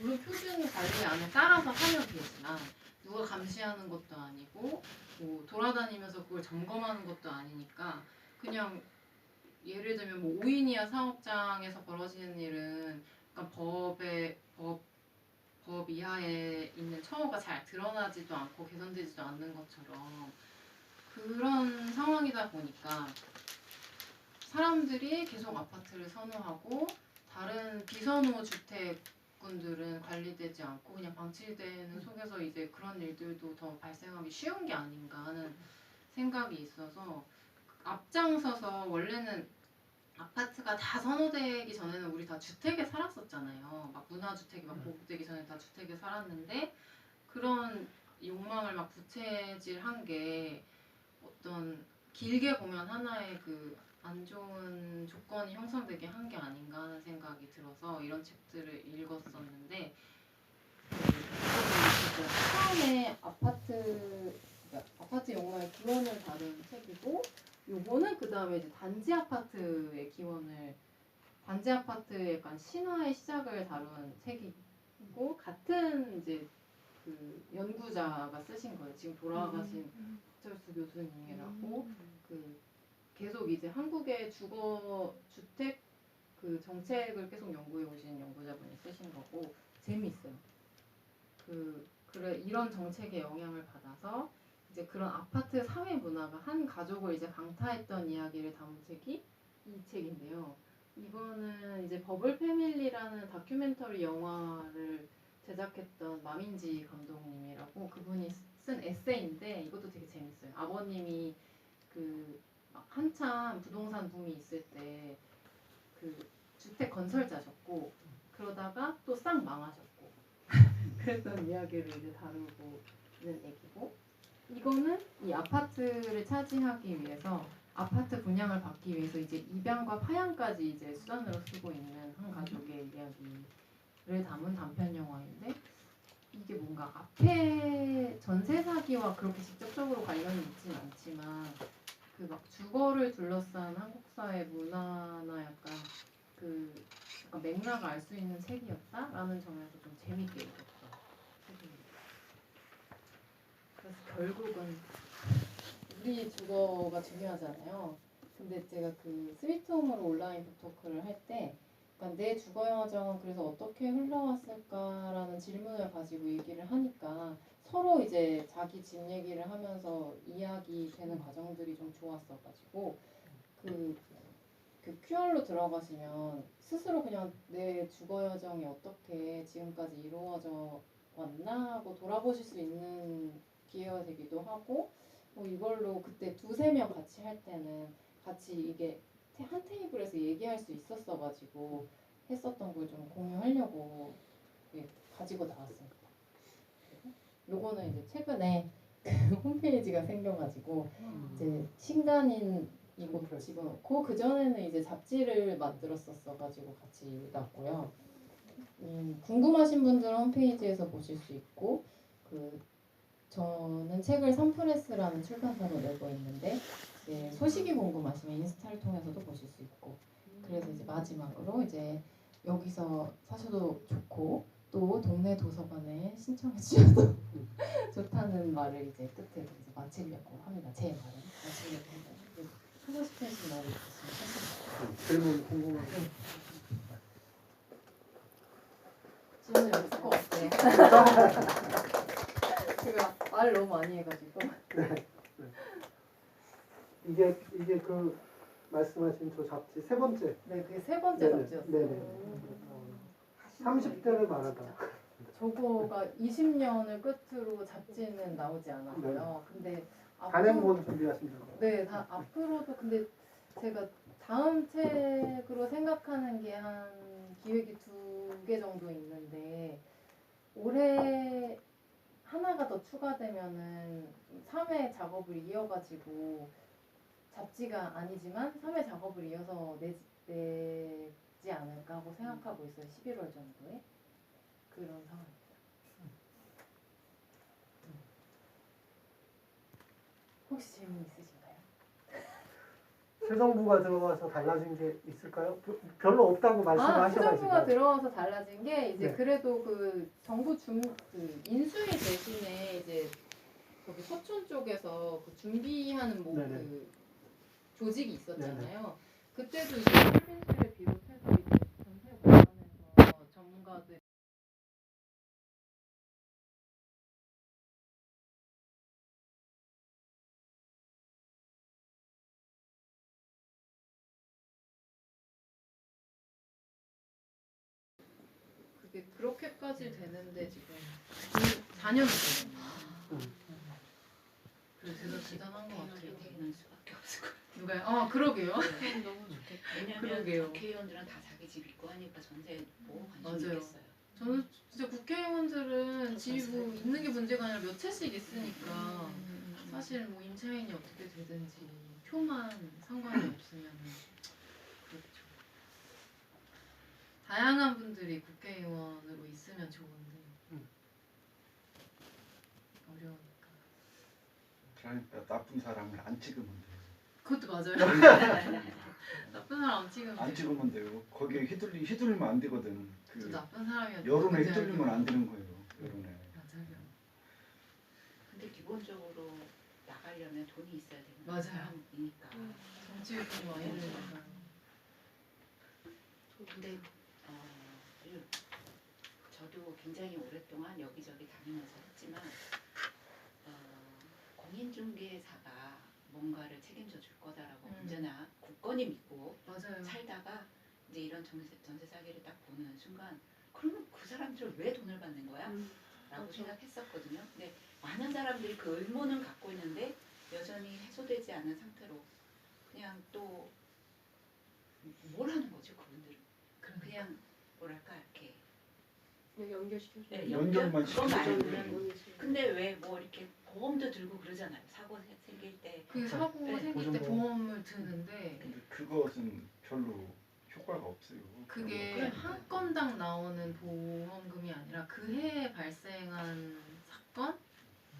물론 표준 관리 안에 따라서 하면 되지만 누가 감시하는 것도 아니고 뭐 돌아다니면서 그걸 점검하는 것도 아니니까 그냥 예를 들면 뭐 5인 이하 사업장에서 벌어지는 일은 그러니까 법 이하에 있는 처우가 잘 드러나지도 않고 개선되지도 않는 것처럼 그런 상황이다 보니까 사람들이 계속 아파트를 선호하고 다른 비선호 주택군들은 관리되지 않고 그냥 방치되는 속에서 이제 그런 일들도 더 발생하기 쉬운 게 아닌가 하는 생각이 있어서 앞장서서 원래는 아파트가 다 선호되기 전에는 우리 다 주택에 살았었잖아요. 막 문화주택이 막 보급되기 전에 다 주택에 살았는데 그런 욕망을 막 부채질한 게 어떤 길게 보면 하나의 그 안 좋은 조건이 형성되게 한 게 아닌가 하는 생각이 들어서 이런 책들을 읽었었는데 처음에 아파트 욕망의 기원을 다룬 책이고 요거는 그 다음에 이제 단지 아파트의 기원을 단지 아파트의 약간 신화의 시작을 다룬 책이고 같은 이제 그 연구자가 쓰신 거예요. 지금 돌아가신 박철수 교수님이라고 그 계속 이제 한국의 주거 주택 그 정책을 계속 연구해 오신 연구자분이 쓰신 거고 재미있어요. 그래 이런 정책의 영향을 받아서 이제 그런 아파트 사회 문화가 한 가족을 이제 강타했던 이야기를 담은 책이 이 책인데요. 이거는 이제 버블 패밀리라는 다큐멘터리 영화를 제작했던 마민지 감독님이라고 그분이 쓴 에세이인데 이것도 되게 재밌어요. 아버님이 그 한참 부동산 붐이 있을 때 그 주택 건설자셨고 그러다가 또 싹 망하셨고 그랬던 이야기를 이제 다루고 있는 얘기고 이거는 이 아파트를 차지하기 위해서 아파트 분양을 받기 위해서 이제 입양과 파양까지 이제 수단으로 쓰고 있는 한 가족의 이야기를 담은 단편 영화인데 이게 뭔가 앞에 전세 사기와 그렇게 직접적으로 관련이 있진 않지만 그 막 주거를 둘러싼 한국 사회 문화나 약간 그 약간 맥락을 알 수 있는 책이었다라는 점에서 좀 재밌게 읽었어요. 그래서 결국은 우리 주거가 중요하잖아요. 근데 제가 그 스위트홈으로 온라인 북토크를 할 때 그러니까 내 주거 여정은 그래서 어떻게 흘러왔을까라는 질문을 가지고 얘기를 하니까 서로 이제 자기 집 얘기를 하면서 이야기되는 과정들이 좀 좋았어가지고 그 QR로 들어가시면 스스로 그냥 내 주거 여정이 어떻게 지금까지 이루어져 왔나 하고 돌아보실 수 있는 기회가 되기도 하고 뭐 이걸로 그때 2-3명 같이 할 때는 같이 이게 한 테이블에서 얘기할 수 있었어가지고 했었던 걸 좀 공유하려고 가지고 나왔습니다. 요거는 이제 최근에 홈페이지가 생겨가지고 이제 신간인이고 집어넣고 그 전에는 이제 잡지를 만들었었어가지고 같이 놨고요. 궁금하신 분들은 홈페이지에서 보실 수 있고 저는 책을 삼프레스라는 출판사로 내고 있는데 소식이 궁금하시면 인스타를 통해서도 보실 수 있고 그래서 이제 마지막으로 이제 여기서 사셔도 좋고 또 동네 도서관에 신청해 주셔도 좋다는 말을 이제 끝에 이제 마치려고 합니다. 제 말은 마치려고 합니다. 하고 싶으신 말이 있으시면 하시죠. 질문 궁금한 거. 질문이 없을 것 같아. 제가 말을 너무 많이 해가지고. 네. 이게 그 말씀하신 저 잡지 세 번째. 네, 그게 세 번째 잡지였어요. 네네. 30대를 말하다. 저거가 20년을 끝으로 잡지는 나오지 않았어요. 근데 단행본 준비하신다고. 네, 앞으로도 근데 제가 다음 책으로 생각하는 게 한 기획이 2개 정도 있는데 올해 하나가 더 추가되면은 3회 작업을 이어가지고 잡지가 아니지만 3회 작업을 이어서 내지 않을까 하고 생각하고 있어요. 11월 정도에 그런 상황입니다. 혹시 질문 있으신가요? 새 정부가 들어와서 달라진 게 있을까요? 별로 없다고 말씀하셔가지고. 수정부가 들어와서 달라진 게 이제 네. 그래도 그 정부 그 인수위 대신에 이제 거기 서촌 쪽에서 그 준비하는 뭐 네네. 그 조직이 있었잖아요. 네네. 그때도 이제 훈련실을 비롯해서 이제 전체 관련해서 전문가들 그게 그렇게까지 되는데 지금 4년 됐거든요. 그래서 대단한 것 같아요. 되는 수밖에 없을 것 같아요. 누가요? 아 그러게요. 너무 좋겠다. 왜냐면 그러게요. 국회의원들은 다 자기 집 있고 하니까 전세 뭐 관심 맞아요. 있겠어요. 저는 진짜 국회의원들은 집이 뭐 있는 게 문제가 아니라 몇 채씩 있으니까 사실 뭐 임차인이 어떻게 되든지 표만 상관이 없으면 그렇죠. 다양한 분들이 국회의원으로 있으면 좋은데 어려우니까. 그러니까 나쁜 사람을 안 찍으면 돼요. 그것도 맞아요. 나쁜 사람 안 찍으면 안 돼요. 찍으면 돼요. 거기에 휘둘리면 안 되거든. 또 그 나쁜 사람이었 여론에 휘둘리면 안 되는 거예요. 여론에. 맞아요. 근데 기본적으로 나가려면 돈이 있어야 되는 맞아요. 사람이니까. 정치에 돈 많이 들어가요. 근데 저도 굉장히 오랫동안 여기저기 다니면서 했지만 공인중개사가 뭔가를 책임져 줄 거다라고 언제나 굳건히 믿고 맞아요. 살다가 이제 이런 전세 사기를 딱 보는 순간 그러면 그 사람들은 왜 돈을 받는 거야? 라고 맞아. 생각했었거든요. 근데 많은 사람들이 그 의문은 갖고 있는데 여전히 해소되지 않은 상태로 그냥 또 뭘 하는 거죠 그분들은? 그냥 뭐랄까 이렇게 연결시켜줘. 네, 연결만 그거 시켜주는 말고는 근데 왜 뭐 이렇게 보험도 들고 그러잖아요. 사고 생길 때. 그 사고 네, 생길 때 보증보험. 보험을 드는데 근데 그것은 별로 효과가 없어요. 그게 그러니까. 한 건당 나오는 보험금이 아니라 그 해에 발생한 사건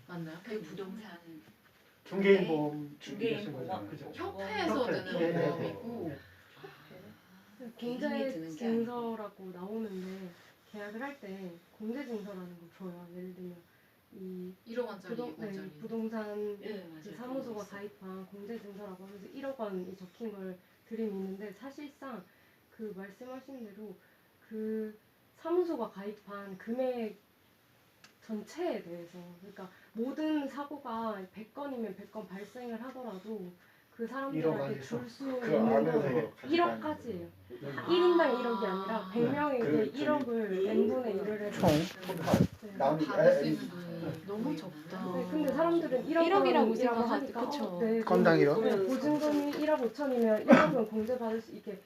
맞나요? 그 부동산 중개인 보험 중개인 얘기하신 거죠? 보험. 그죠? 협회에서 협회. 드는 네, 네, 보험이고 개인이 공제 드는 게 증서라고 나오는데 계약을 할 때 공제 증서라는 걸 줘요. 예를 들면 이 1억 원짜리, 2억 원짜리. 부동산 예, 맞아요. 그 사무소가 가입한 공제 증서라고 하면서 1억 원이 적힌 걸 드림이 있는데 사실상 그 말씀하신 대로 그 사무소가 가입한 금액 전체에 대해서 그러니까 모든 사고가 100건이면 100건 발생을 하더라도 그 1억 사람들한테 안에서. 줄 수 그 있는 건 안에서 1억까지예요. 1인당 1억이 아니라 100명에게 그 1억을 n분의 1을 해서 네. 나는 받을 수 있는 돈이 너무 적다. 네, 근데 사람들은 1억이라고 1억이라고 생각하니까, 하니까 그쵸. 네, 건당 1억? 네, 보증금이 1억 5천이면 1억은 공제받을 수 있게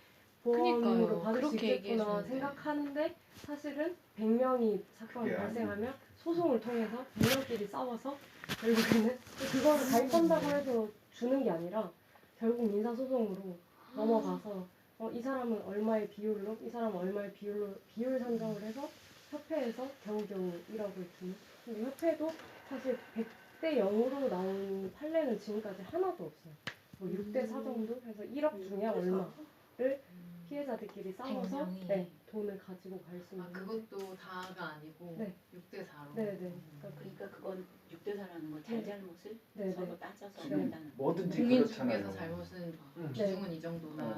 보험으로 그니까요. 받을 수 그렇게 있겠구나 얘기해주는데. 생각하는데 사실은 100명이 사건이 그게 발생하면 소송을 통해서 100명끼리 싸워서 결국에는 그거를 가입한다고 해서 주는 게 아니라 결국 민사소송으로 넘어가서 이 사람은 얼마의 비율로 이 사람은 얼마의 비율로 비율 산정을 해서 협회에서 겨우겨우 1억을 주는. 근데 협회도 사실 100대 0으로 나온 판례는 지금까지 하나도 없어요. 뭐 6대 4 정도 해서 1억 중에 얼마를 피해자들끼리 싸워서 100명이. 네, 돈을 가지고 갈 수 있는. 아 그것도 다가 아니고 네. 6대 4로. 네네. 그러니까 그건 6대4라는 건 잘잘못을 네네. 서로 따져서 지금 한다는 거. 뭐든지 공인중개사 그렇잖아요. 잘못은 음. 기준은 이 정도다.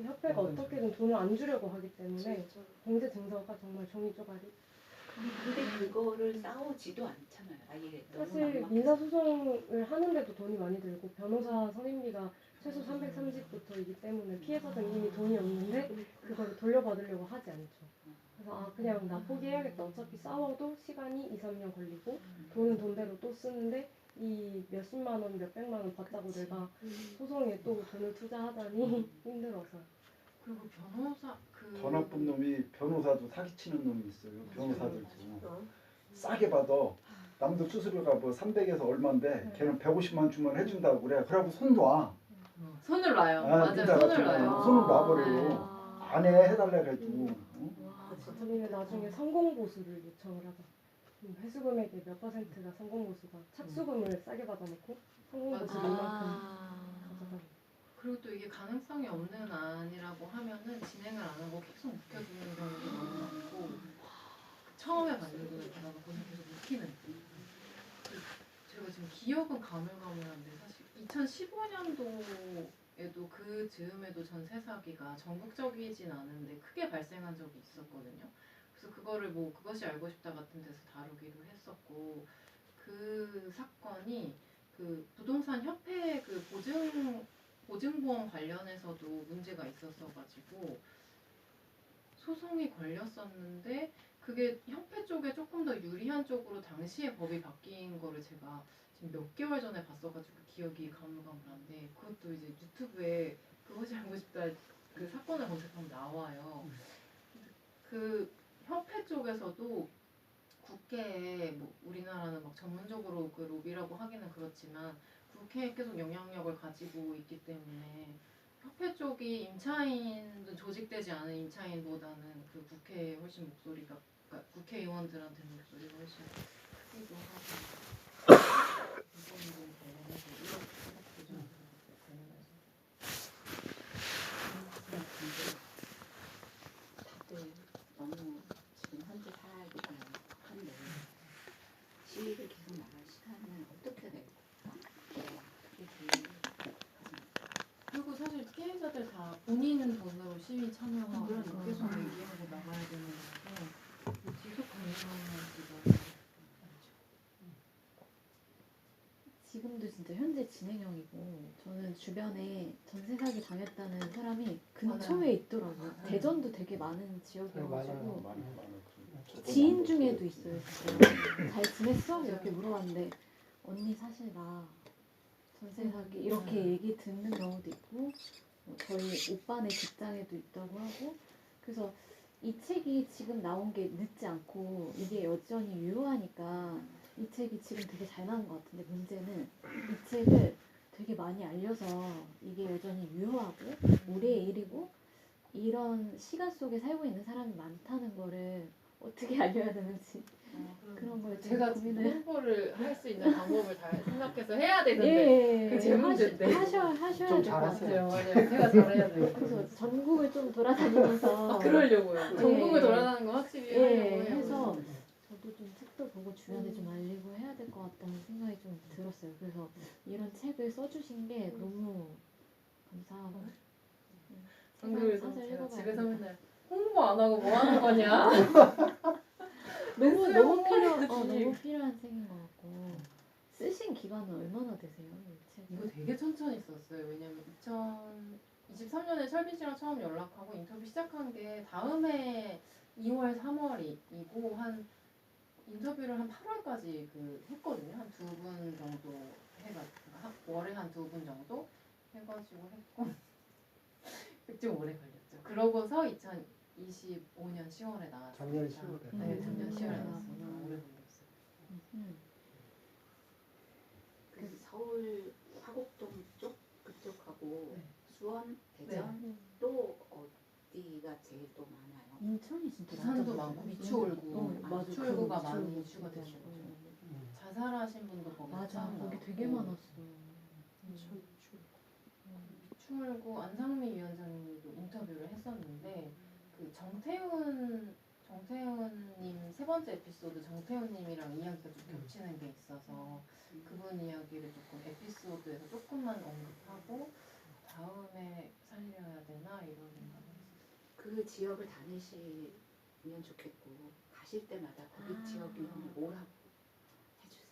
협회가 어떻게든 돈을 안 주려고 하기 때문에 공제 증서가 정말 종이 쪼가리. 근데 그거를 싸우지도 않잖아요. 아예 너무 사실 막막해서. 민사소송을 하는데도 돈이 많이 들고 변호사 선임비가 최소 330부터이기 때문에 피해자들은 이미 돈이 없는데 그걸 돌려받으려고 하지 않죠. 그래서 그냥 나 포기해야겠다. 어차피 싸워도 시간이 2, 3년 걸리고 돈은 돈대로 또 쓰는데 이 몇십만 원, 몇백만 원 받자고 내가 소송에 또 돈을 투자하다니 힘들어서. 그리고 변호사 그 더 나쁜 놈이 변호사도 사기치는 놈이 있어요. 변호사들도 싸게 받아. 남도 수수료가 뭐 300에서 얼마인데 걔는 150만 주면 해준다고 그래. 그러고 손 놔. 손을 놔요. 아, 맞아요. 진짜 손을 맞죠. 놔요. 손을 놔버려요. 네. 안 해 해달라 해가지고. 우리는 나중에 성공보수를 요청을 하자. 회수금액의 몇 퍼센트가 성공보수가 착수금을 싸게 받아놓고 성공보수를 이만큼 가져가는. 그리고 또 이게 가능성이 없는 안이라고 하면은 진행을 안 하고 계속 묵혀두는 경우도 너무 많고 처음에 받는 거는 그나마 거기서 계속 묵히는 제가 지금 기억은 가물가물한데 사실 2015년도에도 그 즈음에도 전세 사기가 전국적이진 않은데 크게 발생한 적이 있었거든요. 그래서 그거를 뭐 그것이 알고 싶다 같은 데서 다루기로 했었고 그 사건이 그 부동산 협회 그 보증보험 관련해서도 문제가 있었어가지고 소송이 걸렸었는데 그게 협회 쪽에 조금 더 유리한 쪽으로 당시에 법이 바뀐 거를 제가 지금 몇 개월 전에 봤어가지고 기억이 가물가물한데 그것도 이제 유튜브에 그것이 알고 싶다 그 사건을 검색하면 나와요. 그 협회 쪽에서도 국회에 뭐 우리나라는 막 전문적으로 그 로비라고 하기는 그렇지만 국회에 계속 영향력을 가지고 있기 때문에 협회 쪽이 임차인 조직되지 않은 임차인보다는 그 국회에 훨씬 목소리가 그러니까 국회의원들한테 목소리가 훨씬 크기도 하고 이건 관련해서 이렇게 좀 관련해서 다들 너무 지금 현재 살기가 한데 시위를 계속 나갈 시간은 어떻게 될까? 그게 제일 가장 그리고 사실 피해자들 다 본인 돈으로 시위 참여하고 그러니까. 계속 얘기하고 나가야 되는 거라서 지속 가능한지가 지금도 진짜 현재 진행형이고 저는 주변에 전세 사기 당했다는 사람이 근처에 맞아요. 있더라고요. 대전도 되게 많은 네, 지역이어가지고 많이 지인 중에도 있어요. 진짜. 잘 지냈어? 이렇게 물어봤는데 언니 사실 나 전세 사기 이렇게 얘기 듣는 경우도 있고 뭐 저희 오빠네 직장에도 있다고 하고 그래서 이 책이 지금 나온 게 늦지 않고 이게 여전히 유효하니까 이 책이 지금 되게 잘 나온 것 같은데 문제는 이 책을 되게 많이 알려서 이게 여전히 유효하고 우리의 일이고 이런 시간 속에 살고 있는 사람이 많다는 거를 어떻게 알려야 되는지 그런 걸 좀 제가 고민을 홍보를 할 수 있는 방법을 잘 생각해서 해야 되는데 예, 제 문제인데. 하셔야 좀 될 것 잘하세요. 같아요. 맞아요. 제가 잘해야 돼요. 그래서 전국을 좀 돌아다니면서 그러려고요. 전국을 네. 돌아다니는 거 확실히 예, 하려고 해요. 해서 저도 좀 책도 보고 주변에 좀 알리고 해야 될 것 같다는 생각이 좀 들었어요. 그래서 이런 책을 써주신 게 너무 감사하고 안 책을 그래도 사서 제가 읽어봐야 집에서 되겠다. 맨날 홍보 안 하고 뭐 하는 거냐? 너무 쓰면 너무 홍보해야지. 너무 필요한 책인 것 같고 쓰신 기간은 얼마나 되세요? 이 이거 책을? 되게 천천히 썼어요. 왜냐면 2023년에 철빈 씨랑 처음 연락하고 인터뷰 시작한 게 다음해 2월, 3월이고 한 인터뷰를 한 8월까지 그 했거든요. 한 두 분 정도 월에 한 두 분 정도 해가지고 했고 좀 오래 걸렸죠. 그러고서 2025년 10월에 나왔어요. 작년 10월에. 네, 작년 10월에 나왔구나. 나왔어요. 오래 걸렸어요. 그래서 서울 화곡동 쪽 그쪽하고 네. 수원, 대전 네. 또 어디가 제일 또 많아요? 인천이 진짜 부산도 많잖아요. 많고 미추홀구, 맞아. 미추홀구가 그 많이 미추홀구 이슈가 진짜. 되죠. 음. 자살하신 분도 거기 맞아. 처음 거기 나왔고. 되게 많았어. 미추홀구 안상미 위원장님도 인터뷰를 했었는데 그 정태훈님 세 번째 에피소드 정태훈님이랑 이야기가 좀 겹치는 게 있어서 그분 이야기를 조금 에피소드에서 조금만 언급하고 다음에 살려야 되나 이런 생각을 했었어요. 그 지역을 다니시면 좋겠고 가실 때마다 거기 지역 유형을 오라고 해주세요.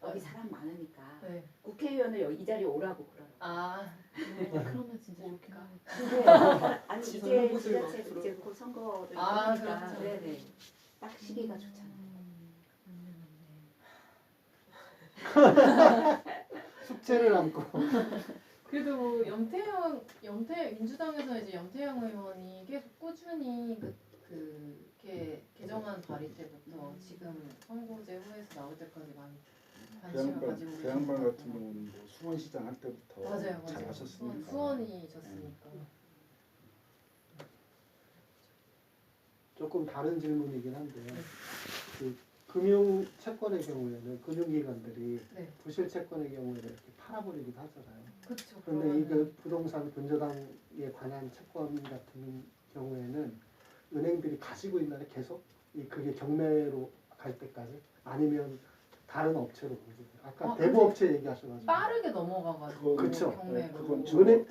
여기 사람 많으니까 네. 국회의원을 여기 이 자리에 오라고 그러라고. 아, 그러면 진짜 좋긴 뭘까? 하겠다. 아니 이제 전국을 지자체 막 이제 곧 선거를 아, 하니까 그렇죠. 네네 딱 시기가 좋잖아요. 맞네. 숙제를 안고. 그래도 뭐 민주당에서 이제 염태영 의원이 계속 꾸준히 그 개정안 발의 때부터 지금 선거제 후에서 나올 때까지 많이 관심을 가지고 그 양반 계신 것 같은 같아요. 경우는 뭐 수원시장 할 때부터 맞아요, 잘 맞아요. 하셨으니까. 수원이셨으니까. 조금 다른 질문이긴 한데 그 금융 채권의 경우에는 금융기관들이 네. 부실 채권의 경우에는 이렇게 팔아버리기도 하잖아요. 그렇죠. 그런데 이거 부동산 근저당에 관한 채권 같은 경우에는 은행들이 가지고 있나요? 계속 그게 경매로 갈 때까지 아니면 다른 업체로 보세요. 아까 아, 대부업체 얘기하셔가지고 빠르게 넘어가가지고 그쵸. 경매로. 그건 은행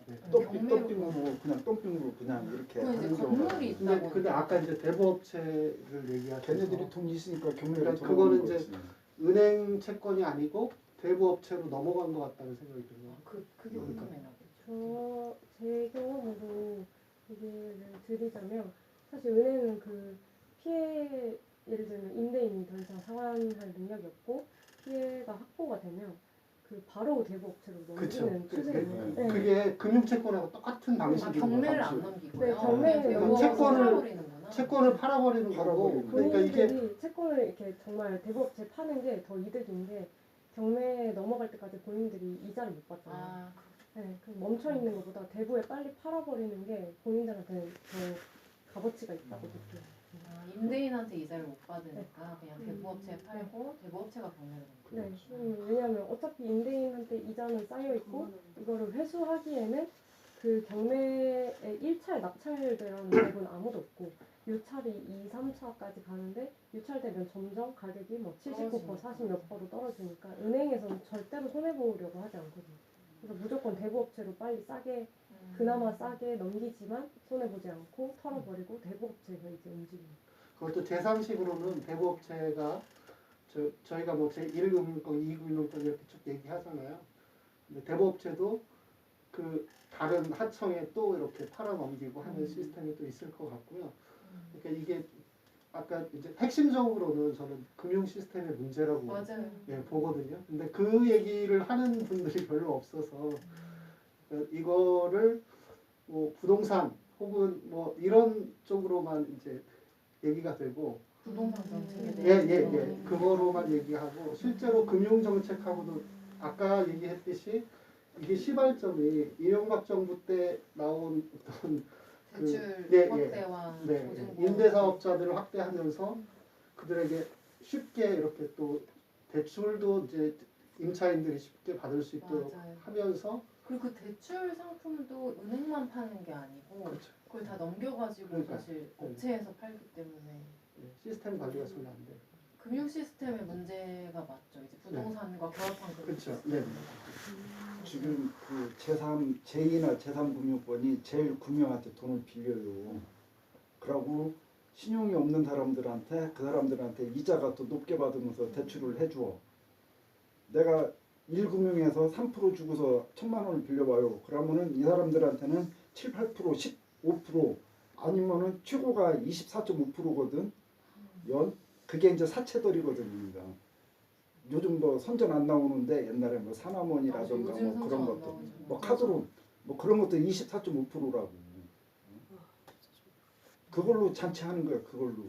네. 똥빙으로 그냥 똥빙으로 그냥 이렇게 그건 이제 하는 경우가 건물이 근데 있다고. 아까 이제 대부업체를 얘기하셔서 걔네들이 돈이 있으니까 경매로 그러니까 돌아오는 그거는 거지. 은행 채권이 아니고 대부업체로 넘어간 것 같다는 생각이 들어요. 그게 그러니까. 궁금해요. 제 경험으로 얘기를 드리자면 사실 은행은 그 피해 예를 들면 임대인이 더 이상 상환할 능력이 없고 피해가 확보가 되면 그 바로 대부업체로 그쵸. 넘기는 추세예요. 네. 그게 금융채권하고 똑같은 아, 방식인 경매를 거죠. 안 넘기고요. 네, 경매를 그냥 넘기고 채권을 팔아버리는구나. 채권을 팔아버리는 거고 팔아버리는 그러니까 이게 본인들이 채권을 이렇게 정말 대부업체 파는 게 더 이득인 게 경매에 넘어갈 때까지 본인들이 이자를 못 받잖아요. 아, 네, 그 멈춰 있는 것보다 대부에 빨리 팔아버리는 게 본인들한테 더 값어치가 있다고 느껴요. 임대인한테 이자를 못 받으니까 그냥 대부업체에 팔고 대부업체가 경매를 넘기고. 네, 왜냐하면 어차피 임대인한테 이자는 쌓여 있고 이거를 회수하기에는 그 경매에 1차에 낙찰되라는 법은 아무도 없고 유찰이 2, 3차까지 가는데 유찰되면 점점 가격이 뭐 79%, 40 몇 %로 떨어지니까 은행에서는 절대로 손해보려고 하지 않거든요. 그래서 무조건 대부업체로 빨리 싸게 그나마 싸게 넘기지만 손해보지 않고 털어버리고 대부업체에서 이제 움직입니다. 그것도 제 상식으로는 대부업체가 저희가 뭐 제1금융권, 2금융권 이렇게 쭉 얘기하잖아요. 근데 대부업체도 그 다른 하청에 또 이렇게 팔아넘기고 하는 시스템이 또 있을 것 같고요. 그러니까 이게 아까 이제 핵심적으로는 저는 금융 시스템의 문제라고 맞아요. 보거든요. 근데 그 얘기를 하는 분들이 별로 없어서 그러니까 이거를 뭐 부동산 혹은 뭐 이런 쪽으로만 이제 얘기가 되고 부동산 정책에 예, 대해서. 그거로만 얘기하고 실제로 금융 정책하고도 아까 얘기했듯이 이게 시발점이 이명박 정부 때 나온 어떤 대출 확대와 보증금. 임대사업자들을 확대하면서 그들에게 쉽게 이렇게 또 대출도 이제 임차인들이 쉽게 받을 수 있도록 맞아요. 하면서 그리고 그 대출 상품도 은행만 파는 게 아니고 그렇죠. 그걸 다 넘겨가지고 그러니까. 사실 업체에서 팔기 때문에 시스템 관리가 잘 안 돼요. 금융 시스템의 문제가 맞죠. 이제 부동산과 결합한 그런 그렇죠. 시스템. 네. 지금 그 제3, 제2나 제3금융권이 제일 금융한테 돈을 빌려요. 그러고 신용이 없는 사람들한테 그 사람들한테 이자가 더 높게 받으면서 대출을 해줘. 내가 1금융에서 3% 주고서 1,000만 원을 빌려봐요. 그러면은 이 사람들한테는 7, 8%, 15% 아니면은 최고가 24.5%거든. 연 그게 이제 사채들이거든요. 요즘 뭐 선전 안 나오는데 옛날에 뭐 사남원이라든가 요즘 뭐 그런 선전 안 것도 나오죠. 뭐 카드로 뭐 그런 것도 24.5%라고. 그걸로 잔치하는 거야. 그걸로.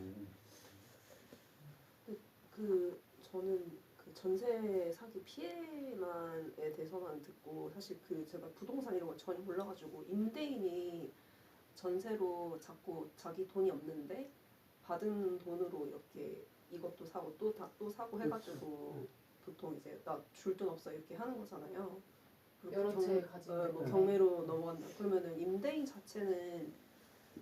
저는 그 전세 사기 피해만에 대해서만 듣고 사실 그 제가 부동산 이런 걸 전혀 몰라가지고 임대인이 전세로 자꾸 자기 돈이 없는데 받은 돈으로 이렇게 이것도 사고 또 사고 해가지고 보통 이제 나 줄 돈 없어 이렇게 하는 거잖아요. 여러 채 가지고 뭐 경매로 넘어간다. 그러면은 임대인 자체는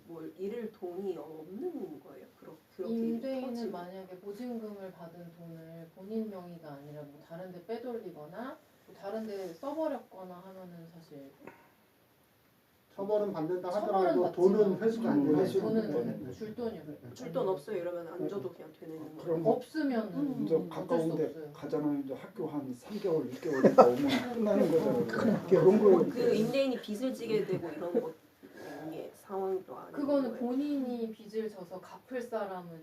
뭐 잃을 돈이 없는 거예요? 그렇게 임대인은 터지고. 만약에 보증금을 받은 돈을 본인 명의가 아니라 뭐 다른 데 빼돌리거나 뭐 다른 데 써버렸거나 하면은 사실 처벌은 받는다 처벌은 하더라도 받지만 돈은 회수가 안 되는 회수는 못 돈은 받는 줄 돈이 줄 돈 없어요 이러면 안 줘도 그냥 되는 거예요. 그럼 뭐 없으면은 이제 어쩔 수 가까운데 없어요. 가잖아요. 이제 학교 한 3개월, 6개월 있다 오면 끝나는 거잖아요. 그런 거 그 임대인이 빚을 지게 되고 이런 것 이게 상황도 아니고 그거는 본인이 빚을 져서 갚을 사람은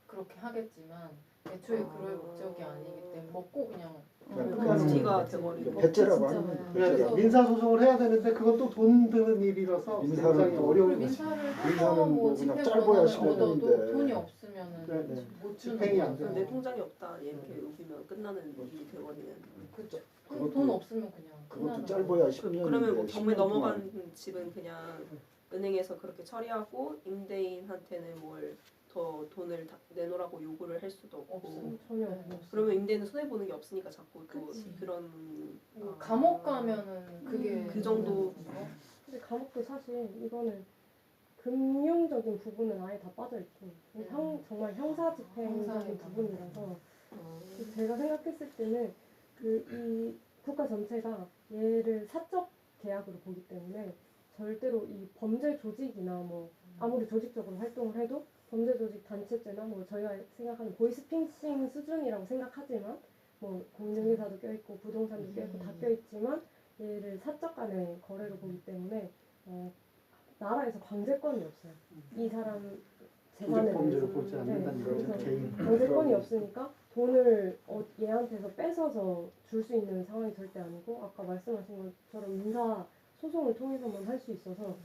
그렇게 하겠지만 애초에 그럴 목적이 아니기 때문에 먹고 그냥 무지가 돼버리고. 배째라고 하는 진짜요. 거예요. 그래서 그래서- 민사소송을 해야 되는데 그것도 돈 드는 일이라서 민사는 굉장히 또- 어려운 그리고 거죠. 민사를 해서 민사는 뭐 뭐 집행 그냥 짧아야 권한을 10년인데. 얻어도 돈이 없으면은 네, 네. 못 주는 집행이 안 거죠. 내 통장이 없다 이렇게 우기면 끝나는 일이 돼버리는. 그죠. 그것도- 돈 없으면 그냥 그것도 끝나는 짧아야 10년인데. 그러면 뭐 경매 넘어간 집은 그냥 은행에서 그렇게 처리하고 임대인한테는 뭘 더 돈을 내놓으라고 요구를 할 수도 없고 없어요. 전혀 네. 없어. 그러면 임대인은 손해 보는 게 없으니까 자꾸 또 그치. 그런 뭐 아. 감옥 가면은 그게 그 정도. 근데 감옥도 사실 이거는 금융적인 부분은 아예 다 빠져 있고 정말 형사 집행적인 형사적인 부분이라서 어, 제가 생각했을 때는 이 국가 전체가 얘를 사적 계약으로 보기 때문에 절대로 이 범죄 조직이나 뭐 아무리 조직적으로 활동을 해도 범죄 조직 단체죄나 뭐 저희가 생각하는 보이스피싱 수준이라고 생각하지만 뭐 공인중개사도 껴있고 부동산도 껴있고 다 껴있지만 얘를 사적 간의 거래로 보기 때문에 나라에서 강제권이 없어요. 이 사람 재산에 조직범죄로 대해서. 보지 않는다는 그래서 거죠. 개인. 강제권이 없으니까 돈을 얘한테서 뺏어서 줄 수 있는 상황이 절대 아니고 아까 말씀하신 것처럼 민사 소송을 통해서만 할 수 있어서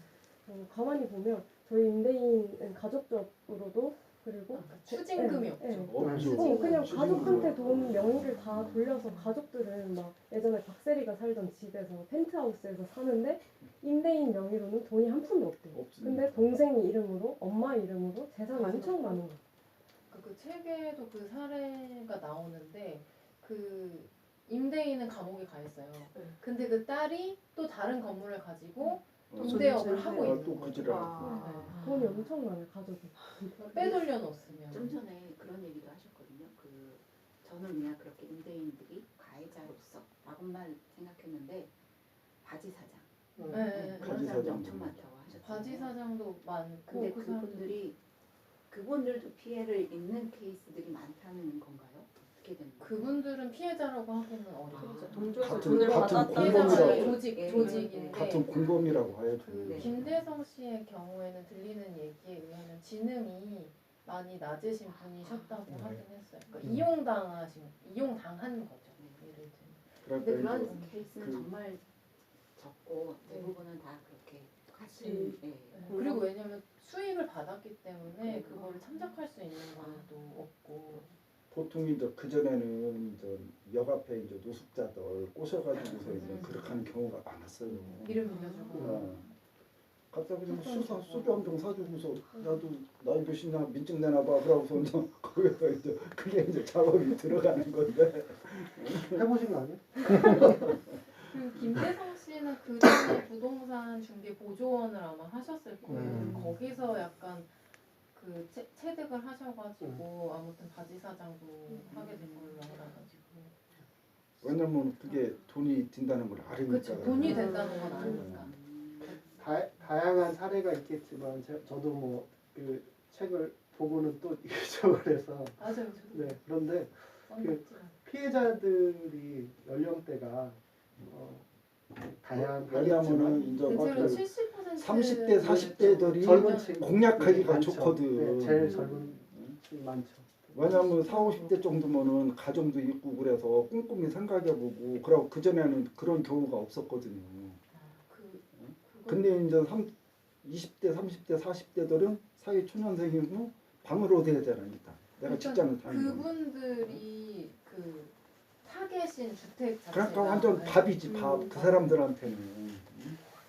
가만히 보면 저희 임대인은 가족적으로도 그리고 추징금이 네, 없죠. 네. 없죠. 그냥 추징금. 가족한테 돈 명의를 다 돌려서 가족들은 막 예전에 박세리가 살던 집에서 펜트하우스에서 사는데 임대인 명의로는 돈이 한 푼도 없대요. 없습니다. 근데 동생 이름으로 엄마 이름으로 재산이 엄청 많은 거예요. 그 책에도 그 사례가 나오는데 그 임대인은 감옥에 가 있어요. 네. 근데 그 딸이 또 다른 건물을 가지고 어, 임대업을 전세. 하고 아, 있는 또 거예요. 그지랄. 아. 돈이 엄청 많아요 가족이. 빼돌려 놓았으면. 좀 전에 그런 얘기도 하셨거든요. 저는 그냥 그렇게 임대인들이 가해자로서라고만 생각했는데 바지 사장 네, 그런 바지 사람들 사장. 엄청 많다고 하셨잖아요. 바지 사장도 많고 근데 그 사람들이 그분들도 피해를 입는 케이스들이 많다는 건가요? 어떻게 되는 거예요? 그분들은 피해자라고 하기는 그렇죠. 어려워요. 동조해서 같은- 돈을 같은 받았다. 피해자가 공범이라고. 조직인데 같은 공범이라고 해야죠. 그 네. 김대성 씨의 경우에는 들리는 얘기에 의하면 지능이 많이 낮으신 분이셨다고 네. 하긴 했어요. 그러니까 음. 이용당한 거죠. 예를 들면. 근데 그러니까 그런 이제 케이스는 그- 정말 적고 대부분은 다 그렇게 같이 예. 그리고 왜냐면 수익을 받았기 때문에 음. 그거를 참작할 수 있는 건 또 없고. 보통 이제 그 전에는 이제 역 앞에 이제 노숙자들 꼬셔가지고서 이제 그렇게 하는 경우가 많았어요. 이름 빌려주고. 어. 갖다 그냥 소주 한 병 사주고서 나도 나이 몇이냐 민증 내놔봐 그러고서 이제 거기서 이제 그게 이제 작업이 들어가는 건데. 해보신 거 아니에요? 그 김대성 씨는 그 전에 부동산 중개 보조원을 아마 하셨을 거예요. 거기서 약간 그 체득을 하셔가지고 아무튼 바지 사장도 하게 된 걸로 알아가지고. 왜냐면 그게 돈이 든다는 걸 아니까. 그렇죠. 돈이 된다는 건 아니니까. 다양한 사례가 있겠지만 저도 뭐 그 책을 보고는 또 이쪽을 해서 맞아요. 저도 네 그런데 그, 피해자들이 연령대가 왜냐면은 이제 대체로 막 70% 30대 40대들이 젊은 친구 공략하기가 많죠. 좋거든. 네, 제일 젊은 층이 많죠. 왜냐면 40, 50대 정도면은 가정도 있고 그래서 꼼꼼히 생각해보고 그러고 그전에는 그런 경우가 없었거든요. 근데 이제 20대, 30대, 40대들은 사회 초년생이고 방으로 돼야 되니까 내가 그러니까 직장을 다니는 거. 그분들이 그 타겟인 주택 자체가 그러니까 완전 밥이지 밥 그 사람들한테는.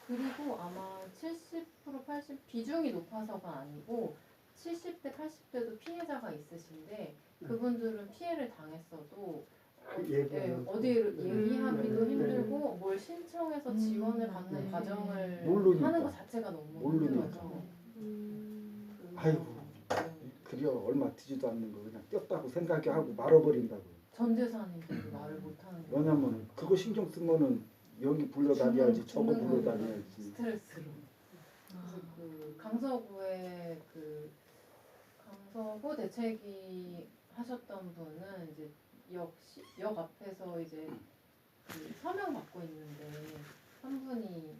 그리고 아마 70% 80 비중이 높아서가 아니고 70대 80대도 피해자가 있으신데 그분들은 피해를 당했어도 어디를 얘기하기도 힘들고 뭘 신청해서 지원을 받는 과정을 모르니까. 하는 것 자체가 너무 모르니까. 힘들어서 아이고 그려 얼마 되지도 않는 거 그냥 꼈다고 생각하고 말아버린다고. 전 재산인데도 말을 못하는 거 왜냐면 그거 신경 쓰면은 여기 불러다녀야지 저거 죽는 불러다녀야지. 스트레스로. 그래서 그 강서구에 그 강서구 대책위 하셨던 분은 이제 역 앞에서 이제 그 서명 받고 있는데 한 분이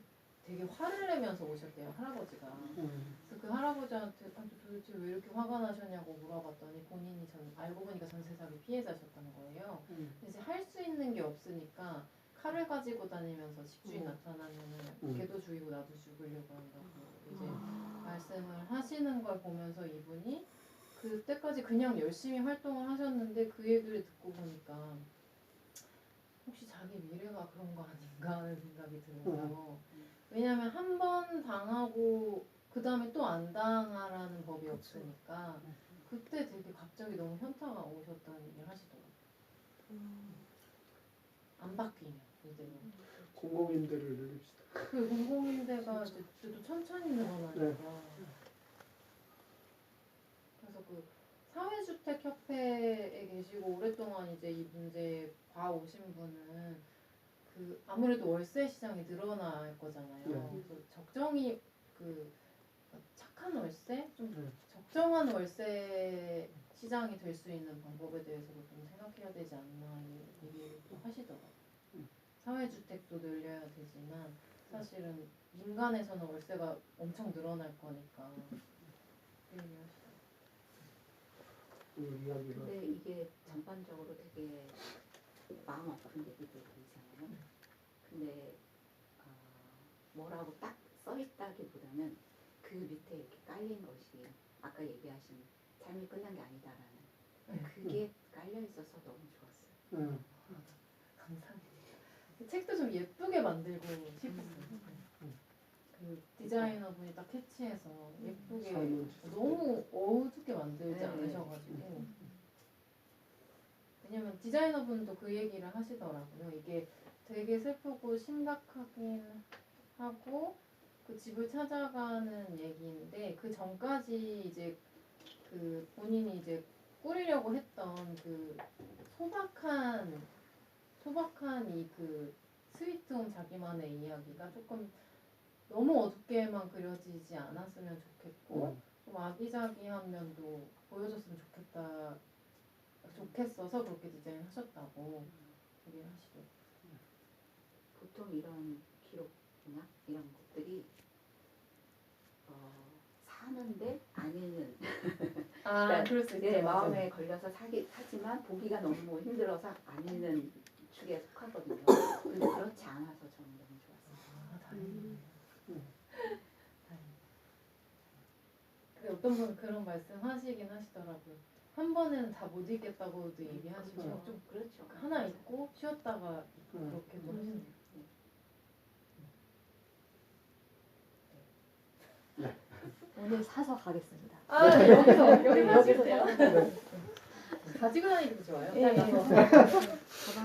되게 화를 내면서 오셨대요, 할아버지가. 그래서 그 할아버지한테 도대체 왜 이렇게 화가 나셨냐고 물어봤더니 본인이 알고 보니까 전세 사기 피해자셨던 거예요. 이제 할 수 있는 게 없으니까 칼을 가지고 다니면서 집주인 나타나면은 걔도 죽이고 나도 죽으려고 한다고 이제 말씀을 하시는 걸 보면서 이분이 그때까지 그냥 열심히 활동을 하셨는데 그 얘기를 듣고 보니까 혹시 자기 미래가 그런 거 아닌가 하는 생각이 들어요. 왜냐면 한 번 당하고 그 다음에 또 안 당하라는 법이 없으니까 그때 되게 갑자기 너무 현타가 오셨다는 얘기를 하시더라고요. 안 바뀌면 이대로. 공공임대를 늘립시다. 그 공공임대가 이제 또 천천히 늘어나니까. 그래서 그 사회주택 협회에 계시고 오랫동안 이제 이 문제에 봐오신 분은 그 아무래도 월세 시장이 늘어날 거잖아요. 그래서 적정히 그 착한 월세, 좀 적정한 월세 시장이 될 수 있는 방법에 대해서도 좀 생각해야 되지 않나 이 얘기를 또 하시더라고요. 사회주택도 늘려야 되지만 사실은 민간에서는 월세가 엄청 늘어날 거니까 그 얘기 하시더라고요. 오늘 이야기가 근데 이게 전반적으로 되게 마음 아픈 얘기들이잖아요. 근데 뭐라고 딱 써있다기보다는 그 밑에 이렇게 깔린 것이 아까 얘기하신 삶이 끝난 게 아니다라는 그게 깔려 있어서 너무 좋았어요. 감사합니다. 그 책도 좀 예쁘게 만들고 싶었어요. 그 디자이너분이 딱 캐치해서 예쁘게 삶을 너무 어둡게 만들지 네. 않으셔가지고 왜냐면 디자이너분도 그 얘기를 하시더라고요. 이게 되게 슬프고 심각하긴 하고 그 집을 찾아가는 얘기인데 그 전까지 이제 그 본인이 이제 꾸리려고 했던 그 소박한 이 그 스위트홈 자기만의 이야기가 조금 너무 어둡게만 그려지지 않았으면 좋겠고 좀 아기자기한 면도 보여줬으면 좋겠어서 그렇게 디자인하셨다고 얘기를 하시더라고요. 보통 이런 기록이나 이런 것들이 사는데 안 읽는 그럴 수 있죠. 네, 맞아요. 마음에 걸려서 사지만 보기가 너무 힘들어서 안 읽는 축에 속하거든요. 근데 그렇지 않아서 저는 너무 좋았어요. 다행이네요. 근데 어떤 분은 그런 말씀 하시긴 하시더라고요. 한 번에는 다 못 읽겠다고도 얘기하시고 좀 그렇죠. 하나 읽고 쉬었다가 그렇게도 하시네요. 오늘 사서 가겠습니다. 여기서 사실 때요. 가지고 다니기도 좋아요. 예, 예. 잘라서. 가방